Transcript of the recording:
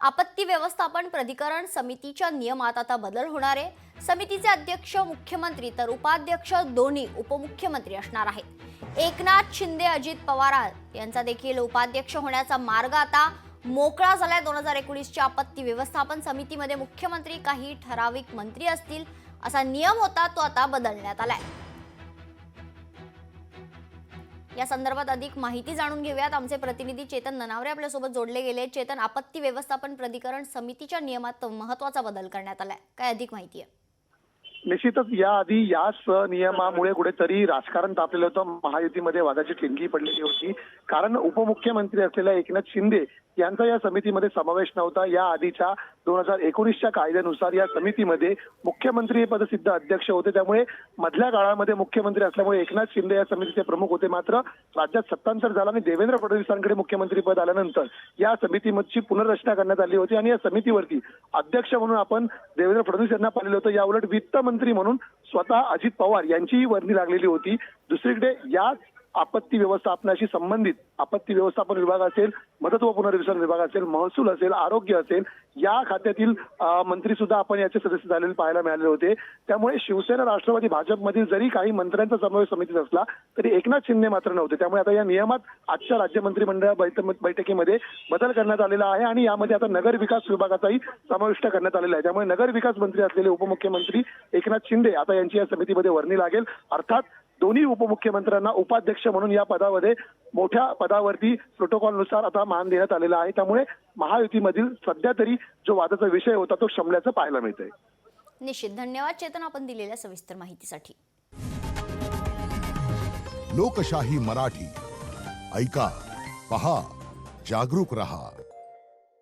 आपत्ती व्यवस्थापन प्राधिकरण समितीच्या नियमात आता बदल होणार आहे। समितीचे अध्यक्ष मुख्यमंत्री तर उपाध्यक्ष दोन्ही उपमुख्यमंत्री असणार आहेत। एकनाथ शिंदे अजित पवार यांचा देखील उपाध्यक्ष होण्याचा मार्ग आता मोकळा झालाय। 2019च्या आपत्ती व्यवस्थापन समितीमध्ये मुख्यमंत्री काही ठराविक मंत्री असतील असा नियम होता, तो आता बदलण्यात आलाय। या संदर्भात अधिक माहिती जाणून घेऊयात। आमचे प्रतिनिधी चेतन ननावरे आपल्या सोबत जोडले गेले। चेतन, आपत्ती व्यवस्थापन प्राधिकरण समितीच्या नियमात महत्त्वाचा बदल करण्यात आलाय, काय अधिक माहिती आहे? निश्चितच याआधी याच नियमामुळे कुठेतरी राजकारण तापलेलं होतं। महायुतीमध्ये वादाची ठिणगी पडलेली होती, कारण उपमुख्यमंत्री असलेल्या एकनाथ शिंदे यांचा या समितीमध्ये समावेश नव्हता। या आधीच्या 2019च्या कायद्यानुसार या समितीमध्ये मुख्यमंत्री हे पदसिद्ध अध्यक्ष होते, त्यामुळे मधल्या काळामध्ये मुख्यमंत्री असल्यामुळे एकनाथ शिंदे या समितीचे प्रमुख होते। मात्र राज्यात सत्तांतर झाला आणि देवेंद्र फडणवीसांकडे मुख्यमंत्री पद आल्यानंतर या समितीची पुनर्रचना करण्यात आली होती आणि या समितीवरती अध्यक्ष म्हणून आपण देवेंद्र फडणवीस यांना पाहिलं होतं। याउलट वित्त मंत्री म्हणून स्वतः अजित पवार यांचीही वर्णी लागलेली होती। दुसरीकडे या आपत्ती व्यवस्थापनाशी संबंधित आपत्ती व्यवस्थापन विभाग असेल, मदत व पुनर्वसन विभाग असेल, महसूल असेल, आरोग्य असेल, या खात्यातील मंत्री सुद्धा आपण याचे सदस्य झालेले पाहायला मिळाले होते। त्यामुळे शिवसेना, राष्ट्रवादी, भाजपमधील जरी काही मंत्र्यांचा समावेश समितीत असला तरी एकनाथ शिंदे मात्र नव्हते। त्यामुळे आता या नियमात आजच्या राज्य मंत्रिमंडळ बैठकीमध्ये बदल करण्यात आलेला आहे आणि यामध्ये आता नगर विकास विभागाचाही समाविष्ट करण्यात आलेला आहे। त्यामुळे नगर विकास मंत्री असलेले उपमुख्यमंत्री एकनाथ शिंदे आता यांची या समितीमध्ये वर्णी लागेल। अर्थात दोन्ही उपमुख्यमंत्र्यांना उपाध्यक्ष म्हणून या पदामध्ये मोठ्या पदावरती प्रोटोकॉलनुसार आता मान देण्यात आलेला आहे। त्यामुळे महायुतीमधील सध्या तरी जो वादाचा विषय होता तो शमल्याचं पाहायला मिळतंय। निश्चित, धन्यवाद चेतन आपण दिलेल्या सविस्तर माहितीसाठी। लोकशाही मराठी ऐका, पहा, जागरूक रहा।